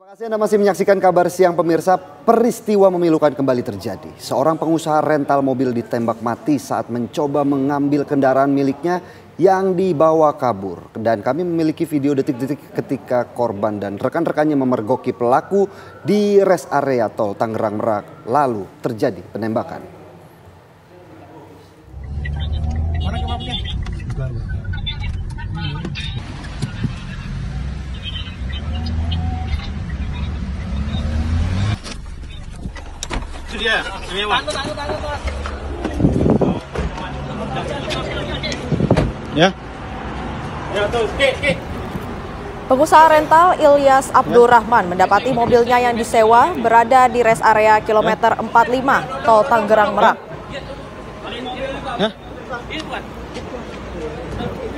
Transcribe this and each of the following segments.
Terima kasih Anda masih menyaksikan Kabar Siang pemirsa. Peristiwa memilukan kembali terjadi. Seorang pengusaha rental mobil ditembak mati saat mencoba mengambil kendaraan miliknya yang dibawa kabur. Dan kami memiliki video detik-detik ketika korban dan rekan-rekannya memergoki pelaku di rest area tol Tangerang Merak. Lalu terjadi penembakan. Mana kebabnya? Itu dia, mewah. Ya. Ya tuh, oke. Pengusaha rental Ilyas Abdurrahman mendapati mobilnya yang disewa berada di rest area kilometer 45 tol Tangerang Merak.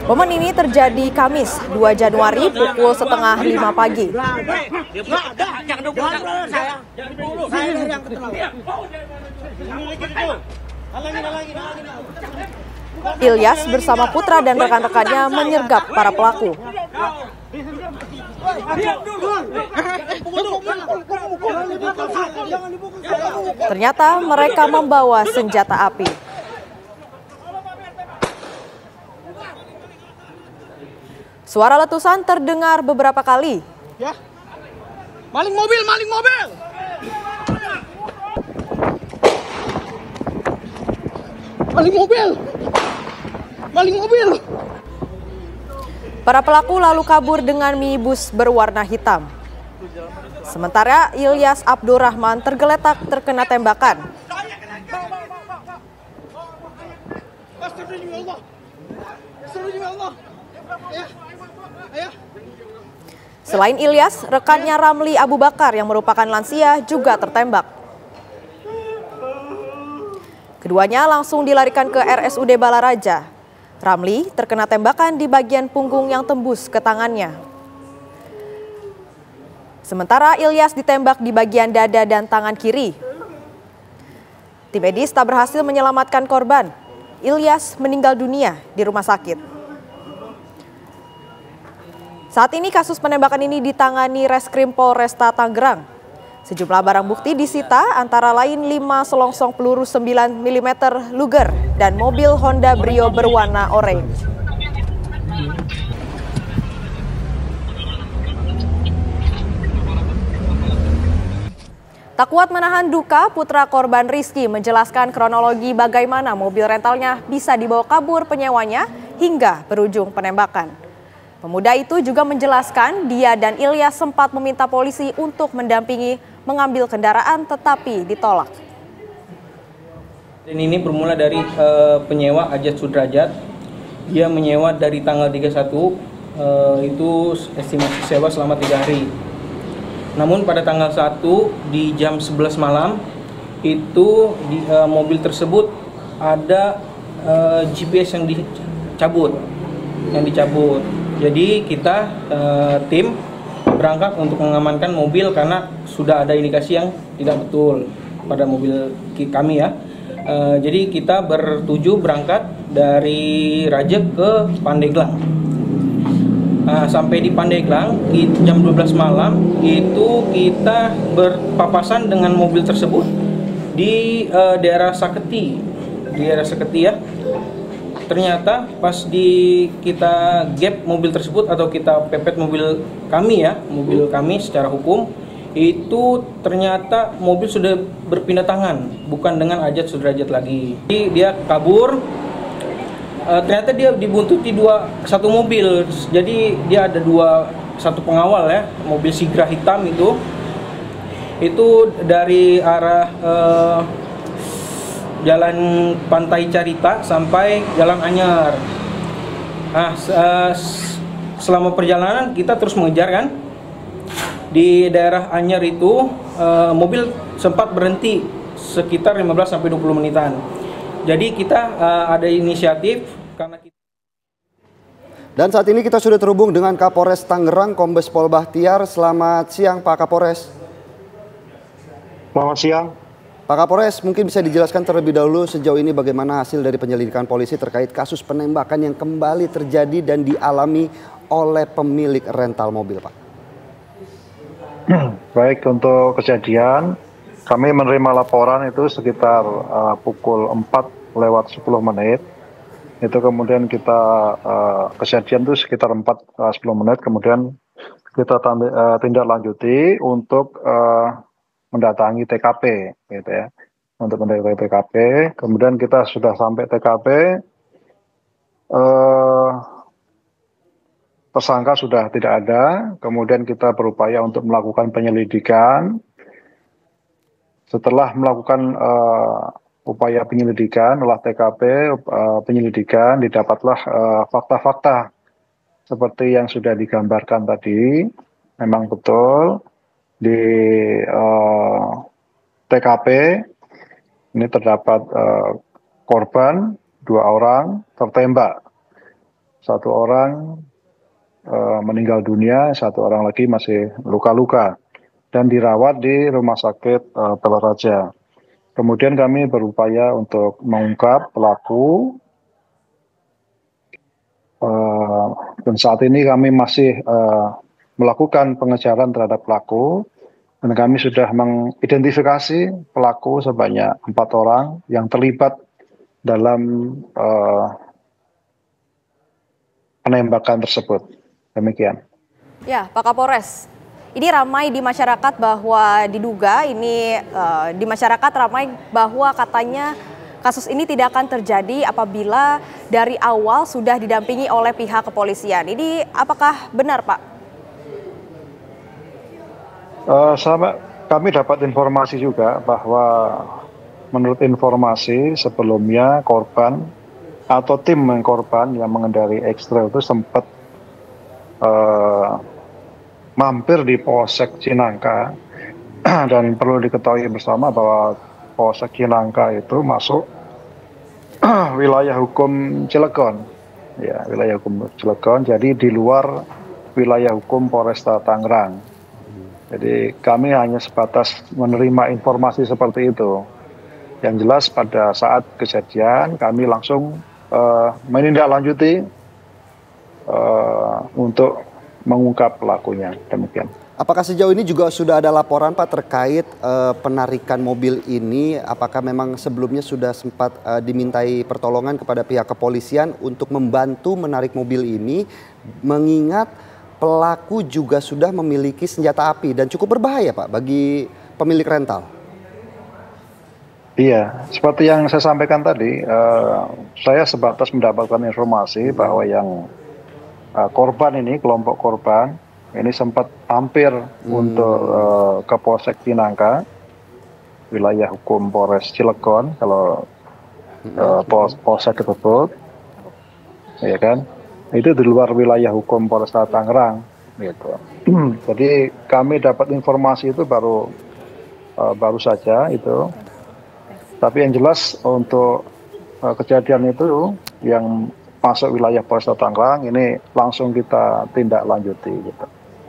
Momen ini terjadi Kamis 2 Januari pukul setengah 5 pagi. Ilyas bersama putra dan rekan-rekannya menyergap para pelaku. Ternyata mereka membawa senjata api. Suara letusan terdengar beberapa kali. Ya. Maling mobil, maling mobil. Maling mobil. Maling mobil. Para pelaku lalu kabur dengan minibus berwarna hitam. Sementara Ilyas Abdurrahman tergeletak terkena tembakan. Selain Ilyas, rekannya Ramli Abu Bakar yang merupakan lansia juga tertembak. Keduanya langsung dilarikan ke RSUD Balaraja. Ramli terkena tembakan di bagian punggung yang tembus ke tangannya. Sementara Ilyas ditembak di bagian dada dan tangan kiri. Tim medis tak berhasil menyelamatkan korban. Ilyas meninggal dunia di rumah sakit. Saat ini kasus penembakan ini ditangani Reskrim Polresta Tangerang. Sejumlah barang bukti disita antara lain 5 selongsong peluru 9 mm Luger dan mobil Honda Brio berwarna orange. Tak kuat menahan duka, putra korban Rizky menjelaskan kronologi bagaimana mobil rentalnya bisa dibawa kabur penyewanya hingga berujung penembakan. Pemuda itu juga menjelaskan dia dan Ilyas sempat meminta polisi untuk mendampingi mengambil kendaraan tetapi ditolak. Dan ini bermula dari penyewa Ajat Sudrajat. Dia menyewa dari tanggal 31 itu estimasi sewa selama 3 hari. Namun pada tanggal 1 di jam 11 malam itu di mobil tersebut ada GPS yang dicabut. Jadi kita tim berangkat untuk mengamankan mobil karena sudah ada indikasi yang tidak betul pada mobil kami ya. Jadi kita bertuju berangkat dari Rajek ke Pandeglang. Sampai di Pandeglang di jam 12 malam itu kita berpapasan dengan mobil tersebut di daerah Saketi. Di daerah Saketi ya. Ternyata pas kita gap mobil tersebut atau kita pepet mobil kami secara hukum, itu ternyata mobil sudah berpindah tangan, bukan dengan Ajat Sudrajat lagi. Jadi dia kabur, ternyata dia dibuntuti satu mobil, jadi dia ada satu pengawal ya, mobil Sigra hitam itu dari arah Jalan Pantai Carita sampai Jalan Anyar. Selama perjalanan kita terus mengejar kan. Di daerah Anyar itu mobil sempat berhenti sekitar 15-20 menitan. Jadi kita ada inisiatif karena kita. Dan saat ini kita sudah terhubung dengan Kapolres Tangerang, Kombes Pol Bahtiar. Selamat siang Pak Kapolres. Selamat siang. Pak Kapolres, mungkin bisa dijelaskan terlebih dahulu sejauh ini bagaimana hasil dari penyelidikan polisi terkait kasus penembakan yang kembali terjadi dan dialami oleh pemilik rental mobil, Pak? Baik, untuk kejadian kami menerima laporan itu sekitar pukul 4:10. Itu kemudian kita kejadian itu sekitar 4:10, kemudian kita tindak lanjuti untuk mendatangi TKP, gitu ya. Untuk mendatangi TKP, kemudian kita sudah sampai TKP, tersangka sudah tidak ada, kemudian kita berupaya untuk melakukan penyelidikan. Setelah melakukan upaya penyelidikan, olah TKP, penyelidikan, didapatlah fakta-fakta seperti yang sudah digambarkan tadi. Memang betul di TKP ini terdapat korban 2 orang tertembak, 1 orang meninggal dunia, 1 orang lagi masih luka-luka dan dirawat di Rumah Sakit Pelaraja. Kemudian kami berupaya untuk mengungkap pelaku, dan saat ini kami masih melakukan pengejaran terhadap pelaku, dan kami sudah mengidentifikasi pelaku sebanyak 4 orang yang terlibat dalam penembakan tersebut. Demikian. Ya, Pak Kapolres, ini ramai di masyarakat bahwa diduga ini di masyarakat ramai bahwa katanya kasus ini tidak akan terjadi apabila dari awal sudah didampingi oleh pihak kepolisian. Ini apakah benar, Pak? Kami dapat informasi juga bahwa menurut informasi sebelumnya korban atau tim korban yang mengendarai X-Trail itu sempat mampir di Polsek Cinangka, dan perlu diketahui bersama bahwa Polsek Cinangka itu masuk wilayah hukum Cilegon, ya, wilayah hukum Cilegon, jadi di luar wilayah hukum Polresta Tangerang. Jadi kami hanya sebatas menerima informasi seperti itu. Yang jelas pada saat kejadian kami langsung menindaklanjuti untuk mengungkap pelakunya. Demikian. Apakah sejauh ini juga sudah ada laporan, Pak, terkait penarikan mobil ini? Apakah memang sebelumnya sudah sempat dimintai pertolongan kepada pihak kepolisian untuk membantu menarik mobil ini, mengingat pelaku juga sudah memiliki senjata api dan cukup berbahaya, Pak, bagi pemilik rental? Iya, seperti yang saya sampaikan tadi, saya sebatas mendapatkan informasi bahwa yang korban ini, kelompok korban ini sempat hampir untuk ke Polsek Cinangka, wilayah hukum Polres Cilegon, kalau Polsek tersebut, ya kan, itu di luar wilayah hukum Polresta Tangerang, gitu. Jadi kami dapat informasi itu baru saja itu. Tapi yang jelas untuk kejadian itu yang masuk wilayah Polresta Tangerang ini langsung kita tindak lanjuti, gitu.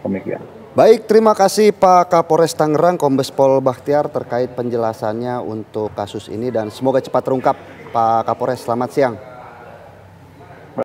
Demikian. Baik, terima kasih Pak Kapolres Tangerang Kombes Pol Bakhtiar terkait penjelasannya untuk kasus ini dan semoga cepat terungkap, Pak Kapolres. Selamat siang.